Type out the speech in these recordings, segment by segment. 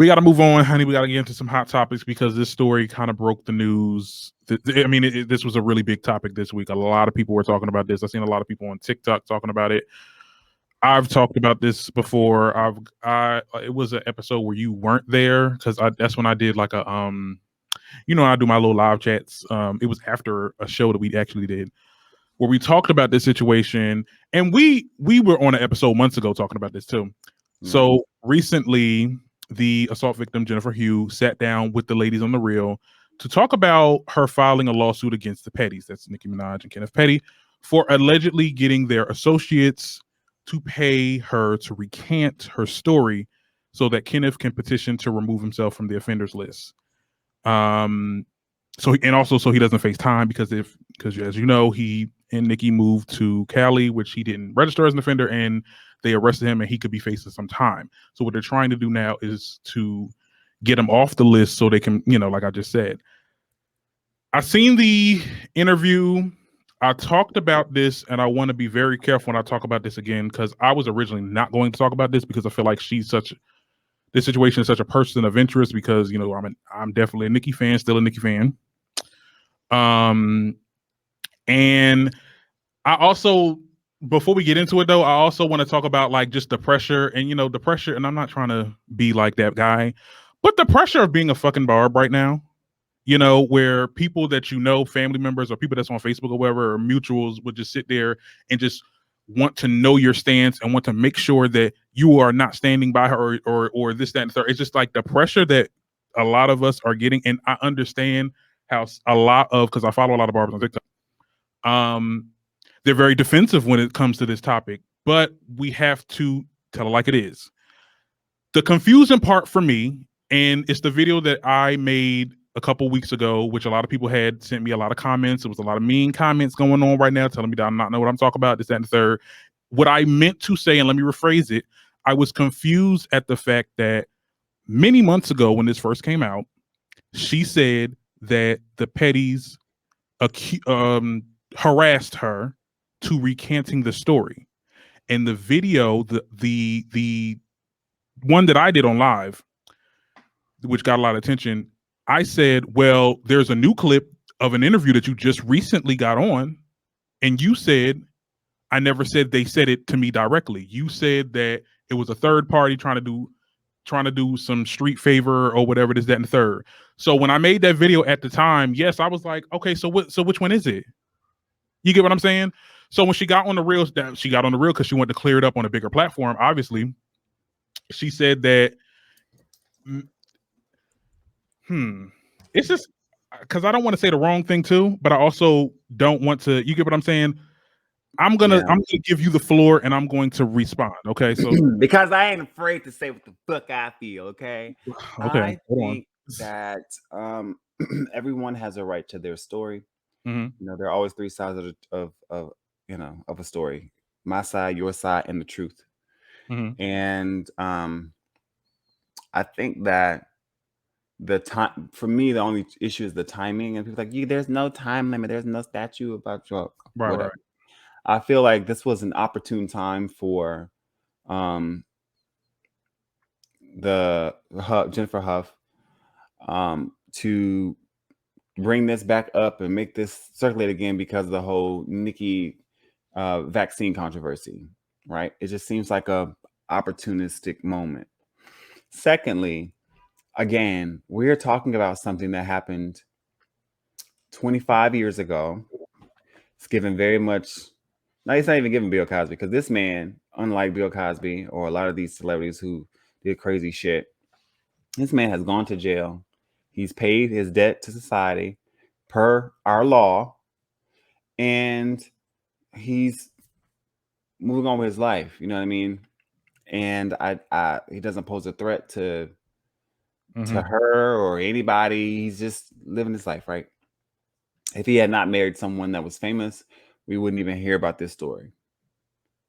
We got to move on, honey. We got to get into some hot topics because this story kind of broke the news. I mean, this was a really big topic this week. A lot of people were talking about this. I've seen a lot of people on TikTok talking about it. I've talked about this before. It was an episode where you weren't there because that's when I did like a I do my little live chats. It was after a show that we actually did where we talked about this situation, and we were on an episode months ago talking about this too. So recently, the assault victim Jennifer Hough sat down with the ladies on The Real to talk about her filing a lawsuit against the Pettys, that's Nicki Minaj and Kenneth Petty, for allegedly getting their associates to pay her to recant her story so that Kenneth can petition to remove himself from the offenders list. So he doesn't face time because as you know, he and Nicki moved to Cali, which he didn't register as an offender, and they arrested him and he could be facing some time. So what they're trying to do now is to get him off the list so they can, like I just said. I've seen the interview. I talked about this, and I want to be very careful when I talk about this again, because I was originally not going to talk about this because I feel like this situation is such a person of interest because, I'm definitely a Nicki fan, still a Nicki fan. And I also, before we get into it though, I also want to talk about like just the pressure and, the pressure, and I'm not trying to be like that guy, but the pressure of being a fucking barb right now, where people that family members or people that's on Facebook or whatever, or mutuals would just sit there and just want to know your stance and want to make sure that you are not standing by her or this, that, and the third. It's just like the pressure that a lot of us are getting. And I understand how because I follow a lot of barbers on TikTok. They're very defensive when it comes to this topic, but we have to tell it like it is. The confusing part for me, and it's the video that I made a couple weeks ago, which a lot of people had sent me a lot of comments. There was a lot of mean comments going on right now telling me that I'm not know what I'm talking about, this, that, and the third. What I meant to say, and let me rephrase it, I was confused at the fact that many months ago when this first came out, she said that the Pettys harassed her to recanting the story. And the video, the one that I did on live, which got a lot of attention, I said, well, there's a new clip of an interview that you just recently got on, and you said, I never said they said it to me directly. You said that it was a third party trying to do some street favor or whatever it is, that, and the third. So when I made that video at the time, yes, I was like, okay, so which one is it? You get what I'm saying? So when she got on the Real because she wanted to clear it up on a bigger platform, obviously. She said that it's just because I don't want to say the wrong thing too, but I also don't want to, you get what I'm saying? I'm gonna give you the floor and I'm going to respond. Okay. So because I ain't afraid to say what the fuck I feel, okay? Okay. I think that everyone has a right to their story. Mm-hmm. There are always three sides of a story: my side, your side, and the truth. Mm-hmm. And I think that the time for me, the only issue is the timing. And people like, there's no time limit, there's no statute about your whatever. Right. I feel like this was an opportune time for the Jennifer Hough to bring this back up and make this circulate again because of the whole Nicki vaccine controversy, right? It just seems like a opportunistic moment. Secondly, again, we're talking about something that happened 25 years ago. It's given very much, now it's not even giving Bill Cosby, because this man, unlike Bill Cosby or a lot of these celebrities who did crazy shit, this man has gone to jail. He's paid his debt to society per our law, and he's moving on with his life. You know what I mean? And he doesn't pose a threat to her or anybody. He's just living his life, right? If he had not married someone that was famous, we wouldn't even hear about this story.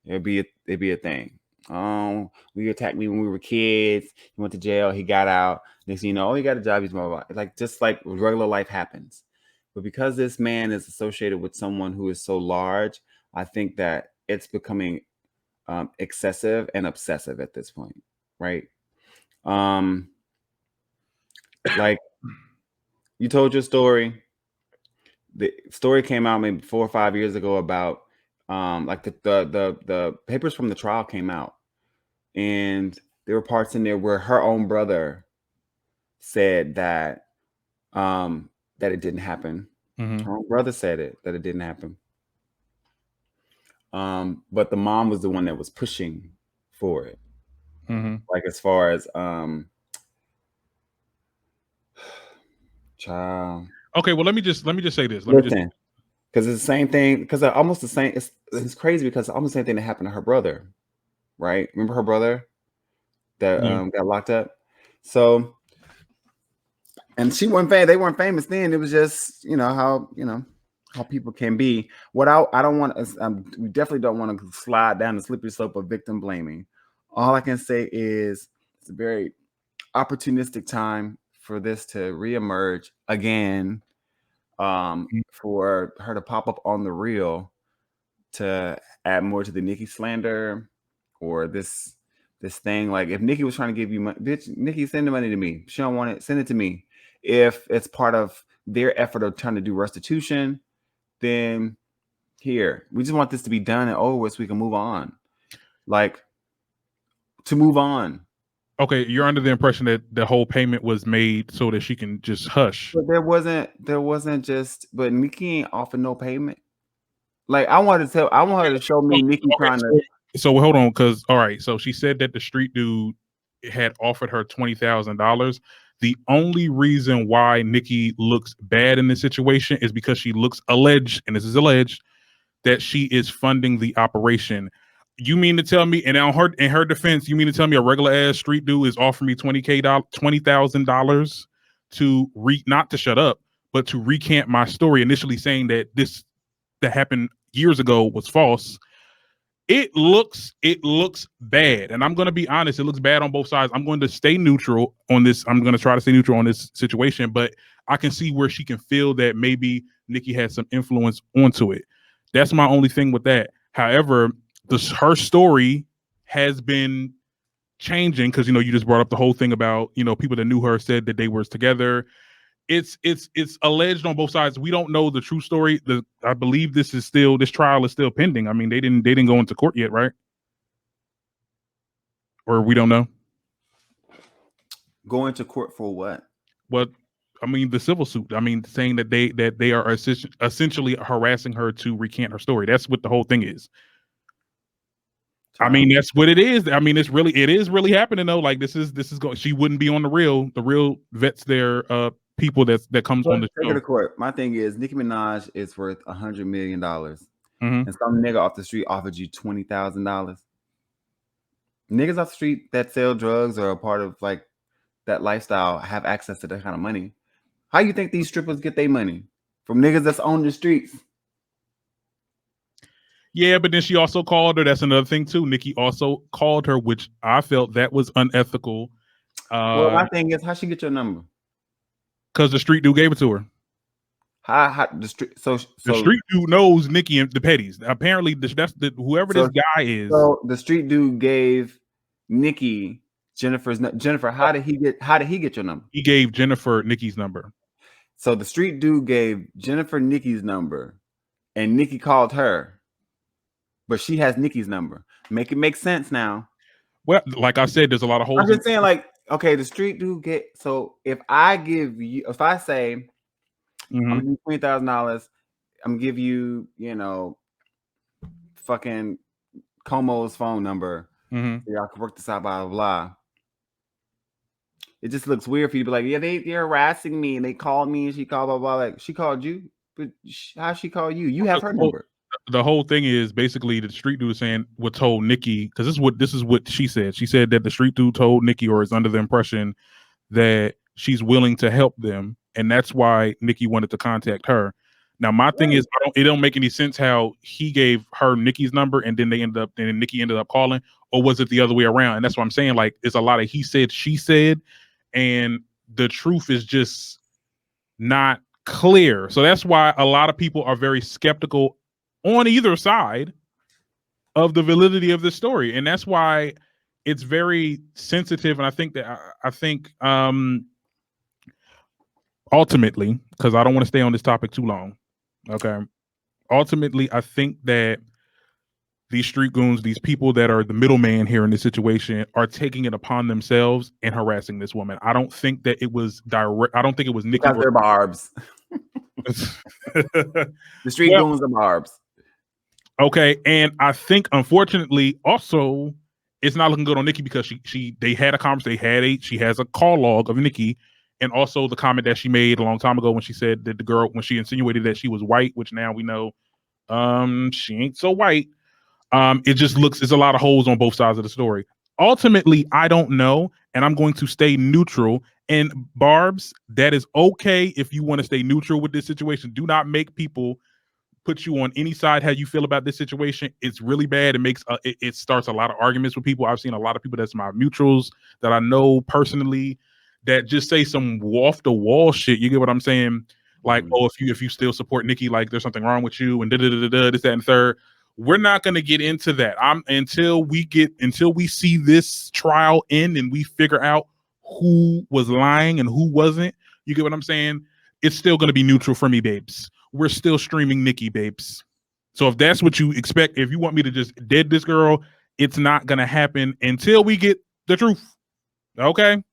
It'd be a thing. Oh, we attacked me when we were kids. He went to jail. He got out. Next thing you know, he got a job. He's blah, blah, blah. Like, just like regular life happens. But because this man is associated with someone who is so large, I think that it's becoming excessive and obsessive at this point, right? Like, you told your story. The story came out maybe 4 or 5 years ago about like the papers from the trial came out, and there were parts in there where her own brother said that it didn't happen. Mm-hmm. Her own brother said that it didn't happen. But the mom was the one that was pushing for it. Mm-hmm. Like, as far as child. Okay, well let me just say this. Listen, because it's the same thing. Because almost the same. It's crazy because it's almost the same thing that happened to her brother, right? Remember her brother that got locked up. So, and she wasn't famous. They weren't famous then. It was just how people can be. What I don't want. We definitely don't want to slide down the slippery slope of victim blaming. All I can say is it's a very opportunistic time for this to reemerge again. For her to pop up on the reel to add more to the Nicki slander or this thing. Like, if Nicki was trying to give you money, bitch, Nicki, send the money to me. She don't want it, send it to me. If it's part of their effort of trying to do restitution, then here, we just want this to be done and over with so we can move on. Like, to move on. Okay, you're under the impression that the whole payment was made so that she can just hush. But there wasn't just, but Nicki ain't offered no payment. Like, I want her to show me Nicki trying to. So hold on, because all right, so she said that the street dude had offered her $20,000. The only reason why Nicki looks bad in this situation is because she looks alleged, and this is alleged, that she is funding the operation. You mean to tell me, and in her defense, you mean to tell me a regular ass street dude is offering me $20,000 to not to shut up, but to recant my story, initially saying that this that happened years ago was false? It looks bad, and I'm going to be honest. It looks bad on both sides. I'm going to stay neutral on this. I'm going to try to stay neutral on this situation, but I can see where she can feel that maybe Nicki had some influence onto it. That's my only thing with that. However, her story has been changing because you just brought up the whole thing about people that knew her said that they were together. It's alleged on both sides. We don't know the true story. I believe this trial is still pending. I mean, they didn't go into court yet, right? Or we don't know. Go into court for what? Well, I mean, the civil suit. I mean, saying that they are essentially harassing her to recant her story. That's what the whole thing is. I mean, that's what it is. I mean, it is really happening though. Like, this is going. She wouldn't be on the real vets there. People that comes on the show. Take her to court. My thing is, Nicki Minaj is worth $100 million, mm-hmm. and some nigga off the street offered you $20,000. Niggas off the street that sell drugs or are part of like that lifestyle have access to that kind of money. How you think these strippers get their money? From niggas that's on the streets. Yeah, but then she also called her. That's another thing too. Nicki also called her, which I felt that was unethical. Well, my thing is, how she get your number? Because the street dude gave it to her. How the street? So the street dude knows Nicki and the Petties. Apparently, whoever this guy is. So the street dude gave Nicki Jennifer. How did he get your number? He gave Jennifer Nicki's number. So the street dude gave Jennifer Nicki's number, and Nicki called her, but she has Nicki's number. Make it make sense now. Well, like I said, there's a lot of holes. I'm just saying, like, okay, the street dude so if I say, mm-hmm. I'm gonna give you $20,000, I'm gonna give you, fucking Como's phone number. Mm-hmm. So y'all can work this out, blah, blah, blah. It just looks weird for you to be like, yeah, they're harassing me and they called me and she called blah, blah, like, she called you, but how she call you? You have her number. The whole thing is basically the street dude saying what told Nicki, because this is what she said. She said that the street dude told Nicki, or is under the impression that she's willing to help them, and that's why Nicki wanted to contact her. Now, my thing is, it don't make any sense how he gave her Nicki's number and then Nicki ended up calling, or was it the other way around? And that's what I'm saying. Like, it's a lot of he said, she said, and the truth is just not clear. So that's why a lot of people are very skeptical on either side of the validity of this story. And that's why it's very sensitive. And I think ultimately, because I don't want to stay on this topic too long. Okay. Ultimately, I think that these street goons, these people that are the middleman here in this situation, are taking it upon themselves and harassing this woman. I don't think that it was direct. I don't think it was Nicki. Because they're barbs. The street goons are barbs. Okay, and I think unfortunately also it's not looking good on Nicki because they had a conversation. She has a call log of Nicki, and also the comment that she made a long time ago when she said that the girl, when she insinuated that she was white, which now we know she ain't so white. It just looks, it's a lot of holes on both sides of the story. Ultimately, I don't know, and I'm going to stay neutral. And Barbs, that is okay if you want to stay neutral with this situation. Do not make people put you on any side how you feel about this situation. It's really bad. It makes it starts a lot of arguments with people. I've seen a lot of people that's my mutuals that I know personally that just say some off the wall shit. You get what I'm saying? Like, oh, if you still support Nicki, like there's something wrong with you, and this, that, and third. We're not going to get into that. Until we see this trial end and we figure out who was lying and who wasn't. You get what I'm saying? It's still going to be neutral for me, babes. We're still streaming Nicki, babes. So if that's what you expect, if you want me to just dead this girl, it's not going to happen until we get the truth. Okay?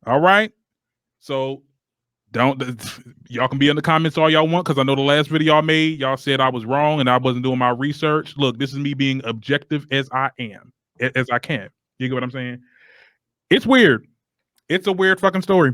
All right? So y'all can be in the comments all y'all want, because I know the last video I made, y'all said I was wrong and I wasn't doing my research. Look, this is me being objective as I can. You get what I'm saying? It's weird. It's a weird fucking story.